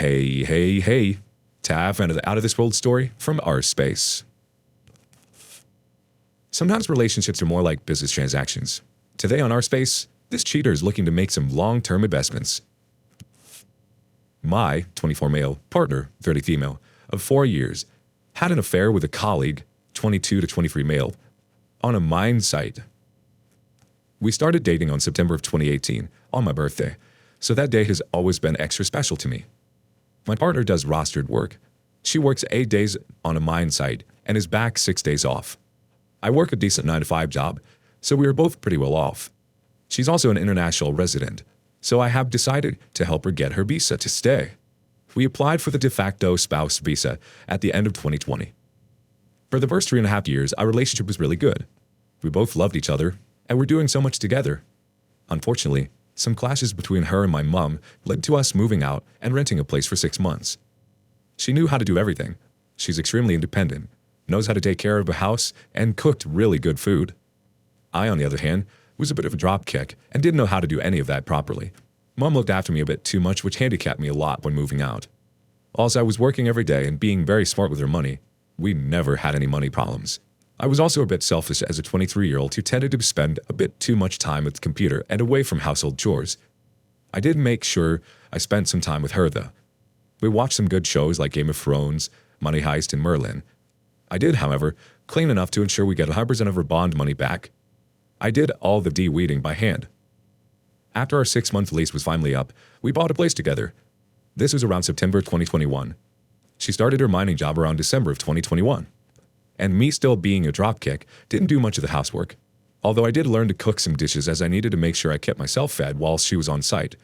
Hey, Tav, and an out-of-this-world story from our space. Sometimes relationships are more like business transactions. Today on our space, this cheater is looking to make some long-term investments. My 24 male partner, 30 female, of 4 years, had an affair with a colleague, 22 to 23 male, on a mine site. We started dating on September of 2018, on my birthday, so that day has always been extra special to me. My partner does rostered work. She works 8 days on a mine site and is back 6 days off. I work a decent 9-to-5 job, so we are both pretty well off. She's also an international resident, so I have decided to help her get her visa to stay. We applied for the de facto spouse visa at the end of 2020. For the first 3.5 years, our relationship was really good. We both loved each other, and we're doing so much together. Unfortunately, some clashes between her and my mom led to us moving out and renting a place for 6 months. She knew how to do everything. She's extremely independent, knows how to take care of a house, and cooked really good food. I, on the other hand, was a bit of a dropkick and didn't know how to do any of that properly. Mom looked after me a bit too much, which handicapped me a lot when moving out. Also, I was working every day and being very smart with her money. We never had any money problems. I was also a bit selfish as a 23-year-old who tended to spend a bit too much time at the computer and away from household chores. I did make sure I spent some time with her, though. We watched some good shows like Game of Thrones, Money Heist, and Merlin. I did, however, clean enough to ensure we get 100% of her bond money back. I did all the de-weeding by hand. After our 6-month lease was finally up, we bought a place together. This was around September 2021. She started her mining job around December of 2021. And me still being a dropkick didn't do much of the housework. Although I did learn to cook some dishes as I needed to make sure I kept myself fed while she was on site.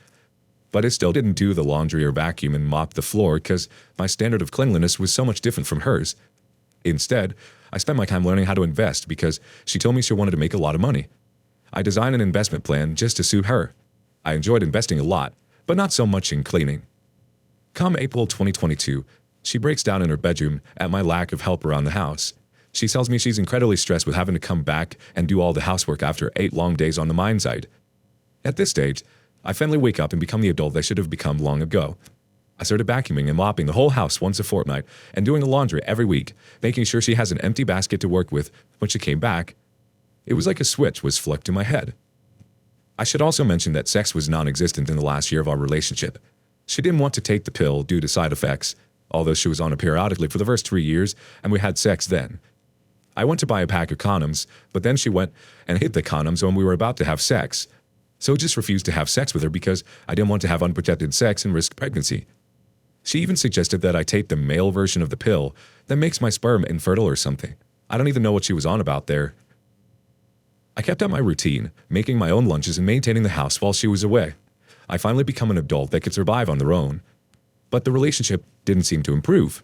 But I still didn't do the laundry or vacuum and mop the floor because my standard of cleanliness was so much different from hers. Instead, I spent my time learning how to invest because she told me she wanted to make a lot of money. I designed an investment plan just to suit her. I enjoyed investing a lot, but not so much in cleaning. Come April 2022, she breaks down in her bedroom at my lack of help around the house. She tells me she's incredibly stressed with having to come back and do all the housework after 8 long days on the mine site. At this stage, I finally wake up and become the adult I should have become long ago. I started vacuuming and mopping the whole house once a fortnight and doing the laundry every week, making sure she has an empty basket to work with when she came back. It was like a switch was flicked in my head. I should also mention that sex was non-existent in the last year of our relationship. She didn't want to take the pill due to side effects, although she was on it periodically for the first 3 years, and we had sex then. I went to buy a pack of condoms, but then she went and hid the condoms when we were about to have sex. So I just refused to have sex with her because I didn't want to have unprotected sex and risk pregnancy. She even suggested that I take the male version of the pill that makes my sperm infertile or something. I don't even know what she was on about there. I kept up my routine, making my own lunches and maintaining the house while she was away. I finally become an adult that could survive on their own. But the relationship didn't seem to improve.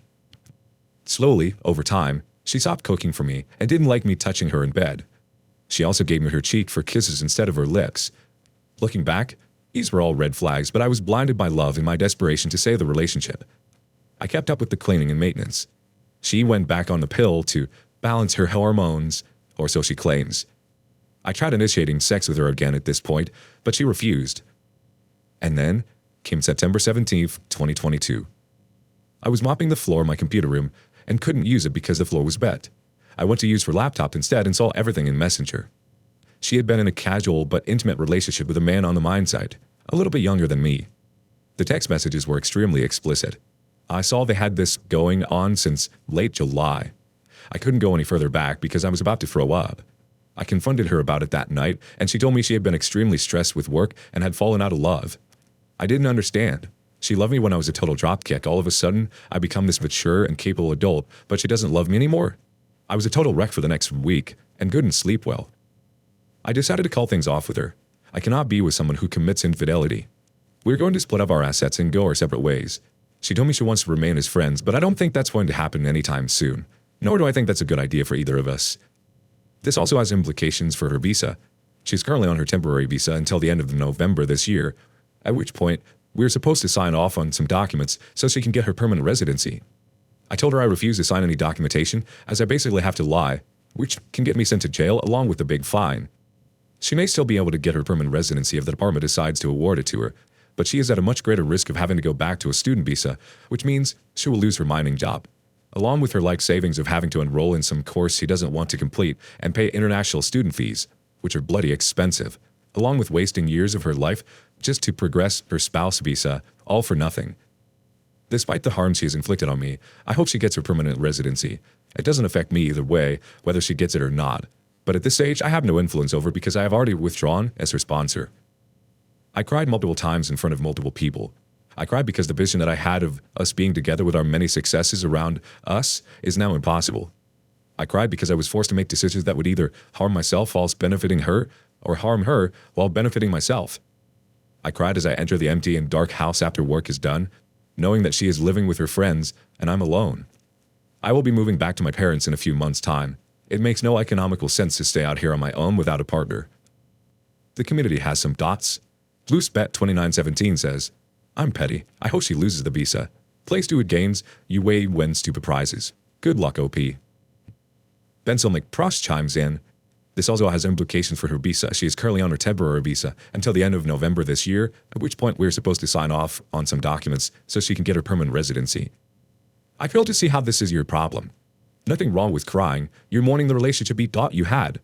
Slowly, over time, she stopped cooking for me and didn't like me touching her in bed. She also gave me her cheek for kisses instead of her lips. Looking back, these were all red flags, but I was blinded by love and my desperation to save the relationship. I kept up with the cleaning and maintenance. She went back on the pill to balance her hormones, or so she claims. I tried initiating sex with her again at this point, but she refused. And then came September 17th, 2022. I was mopping the floor in my computer room and couldn't use it because the floor was wet. I went to use her laptop instead and saw everything in Messenger. She had been in a casual but intimate relationship with a man on the mine site, a little bit younger than me. The text messages were extremely explicit. I saw they had this going on since late July. I couldn't go any further back because I was about to throw up. I confronted her about it that night, and she told me she had been extremely stressed with work and had fallen out of love. I didn't understand. She loved me when I was a total dropkick. All of a sudden, I become this mature and capable adult, but she doesn't love me anymore. I was a total wreck for the next week and couldn't sleep well. I decided to call things off with her. I cannot be with someone who commits infidelity. We're going to split up our assets and go our separate ways. She told me she wants to remain as friends, but I don't think that's going to happen anytime soon. Nor do I think that's a good idea for either of us. This also has implications for her visa. She's currently on her temporary visa until the end of November this year, at which point we're supposed to sign off on some documents so she can get her permanent residency. I told her I refuse to sign any documentation as I basically have to lie, which can get me sent to jail along with a big fine. She may still be able to get her permanent residency if the department decides to award it to her, but she is at a much greater risk of having to go back to a student visa, which means she will lose her mining job, along with her life savings of having to enroll in some course she doesn't want to complete and pay international student fees, which are bloody expensive, along with wasting years of her life just to progress her spouse visa, all for nothing. Despite the harm she has inflicted on me, I hope she gets her permanent residency. It doesn't affect me either way, whether she gets it or not. But at this stage, I have no influence over because I have already withdrawn as her sponsor. I cried multiple times in front of multiple people. I cried because the vision that I had of us being together with our many successes around us is now impossible. I cried because I was forced to make decisions that would either harm myself whilst benefiting her or harm her while benefiting myself. I cried as I enter the empty and dark house after work is done, knowing that she is living with her friends and I'm alone. I will be moving back to my parents in a few months' time. It makes no economical sense to stay out here on my own without a partner. The community has some dots. BlueSpet2917 says, I'm petty. I hope she loses the visa. Play stupid games, you way win stupid prizes. Good luck, OP. Benzel McProst chimes in. This also has implications for her visa. She is currently on her temporary visa until the end of November this year, at which point we're supposed to sign off on some documents so she can get her permanent residency. I fail to see how this is your problem. Nothing wrong with crying. You're mourning the relationship you thought you had.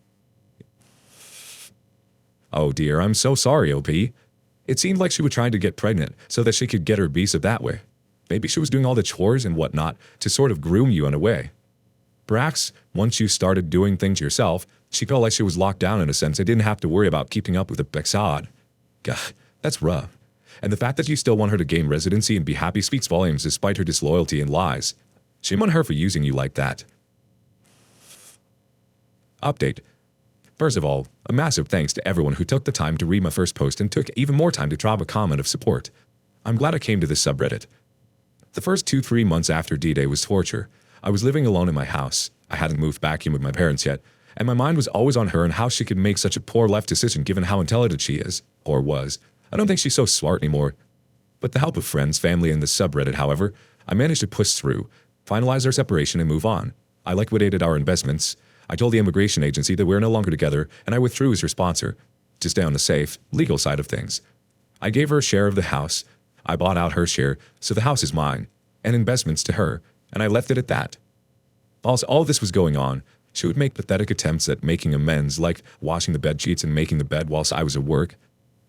Oh dear, I'm so sorry, OP. It seemed like she was trying to get pregnant so that she could get her visa that way. Maybe she was doing all the chores and whatnot to sort of groom you in a way. Perhaps once you started doing things yourself, she felt like she was locked down in a sense and didn't have to worry about keeping up with the Bexad. Gah, that's rough. And the fact that you still want her to gain residency and be happy speaks volumes despite her disloyalty and lies. Shame on her for using you like that. Update. First of all, a massive thanks to everyone who took the time to read my first post and took even more time to drop a comment of support. I'm glad I came to this subreddit. The first 2-3 months after D-Day was torture. I was living alone in my house. I hadn't moved back in with my parents yet, and my mind was always on her and how she could make such a poor life decision given how intelligent she is, or was. I don't think she's so smart anymore. With the help of friends, family, and the subreddit, however, I managed to push through, finalize our separation, and move on. I liquidated our investments. I told the immigration agency that we were no longer together, and I withdrew as her sponsor, to stay on the safe, legal side of things. I gave her a share of the house. I bought out her share, so the house is mine, and investments to her, and I left it at that. Whilst all this was going on, she would make pathetic attempts at making amends, like washing the bed sheets and making the bed whilst I was at work.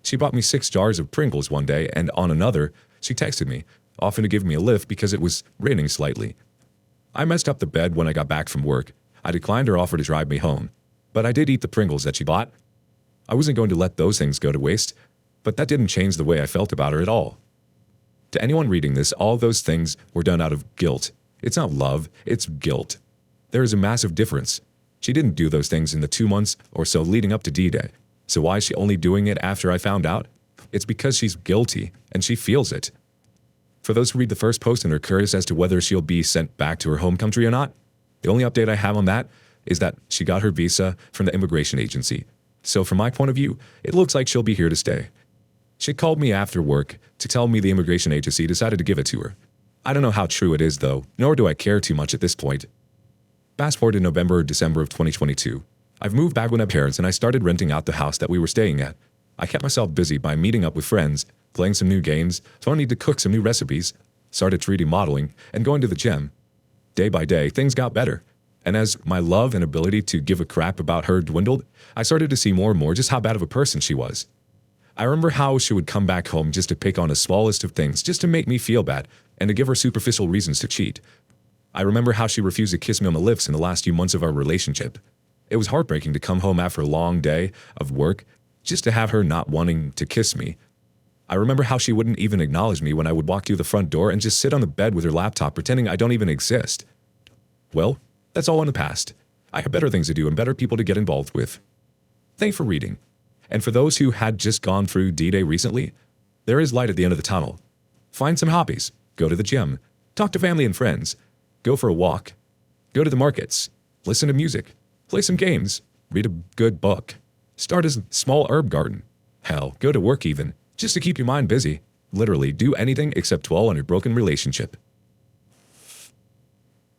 She bought me 6 jars of Pringles one day, and on another, she texted me, offering to give me a lift because it was raining slightly. I messed up the bed when I got back from work. I declined her offer to drive me home, but I did eat the Pringles that she bought. I wasn't going to let those things go to waste, but that didn't change the way I felt about her at all. To anyone reading this, all those things were done out of guilt. It's not love, it's guilt. There is a massive difference. She didn't do those things in the 2 months or so leading up to D-Day. So why is she only doing it after I found out? It's because she's guilty, and she feels it. For those who read the first post and are curious as to whether she'll be sent back to her home country or not, the only update I have on that is that she got her visa from the immigration agency. So from my point of view, it looks like she'll be here to stay. She called me after work to tell me the immigration agency decided to give it to her. I don't know how true it is though, nor do I care too much at this point. Fast forward to November or December of 2022. I've moved back with my parents and I started renting out the house that we were staying at. I kept myself busy by meeting up with friends, playing some new games, learning to cook some new recipes, started 3D modeling, and going to the gym. Day by day, things got better. And as my love and ability to give a crap about her dwindled, I started to see more and more just how bad of a person she was. I remember how she would come back home just to pick on the smallest of things, just to make me feel bad, and to give her superficial reasons to cheat. I remember how she refused to kiss me on the lips in the last few months of our relationship. It was heartbreaking to come home after a long day of work just to have her not wanting to kiss me. I remember how she wouldn't even acknowledge me when I would walk through the front door and just sit on the bed with her laptop pretending I don't even exist. Well, that's all in the past. I have better things to do and better people to get involved with. Thanks for reading. And for those who had just gone through D-Day recently, there is light at the end of the tunnel. Find some hobbies, go to the gym, talk to family and friends, go for a walk, go to the markets, listen to music, play some games, read a good book, start a small herb garden. Hell, go to work even, just to keep your mind busy. Literally, do anything except dwell on your broken relationship.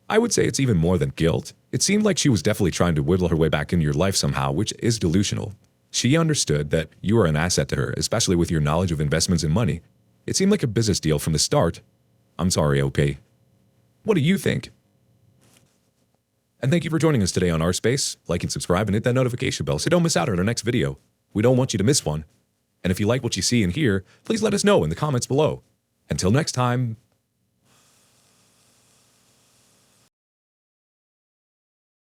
I would say it's even more than guilt. It seemed like she was definitely trying to whittle her way back into your life somehow, which is delusional. She understood that you are an asset to her, especially with your knowledge of investments and money. It seemed like a business deal from the start. I'm sorry, OP. What do you think? And thank you for joining us today on Our Space. Like and subscribe and hit that notification bell so you don't miss out on our next video. We don't want you to miss one. And if you like what you see and hear, please let us know in the comments below. Until next time,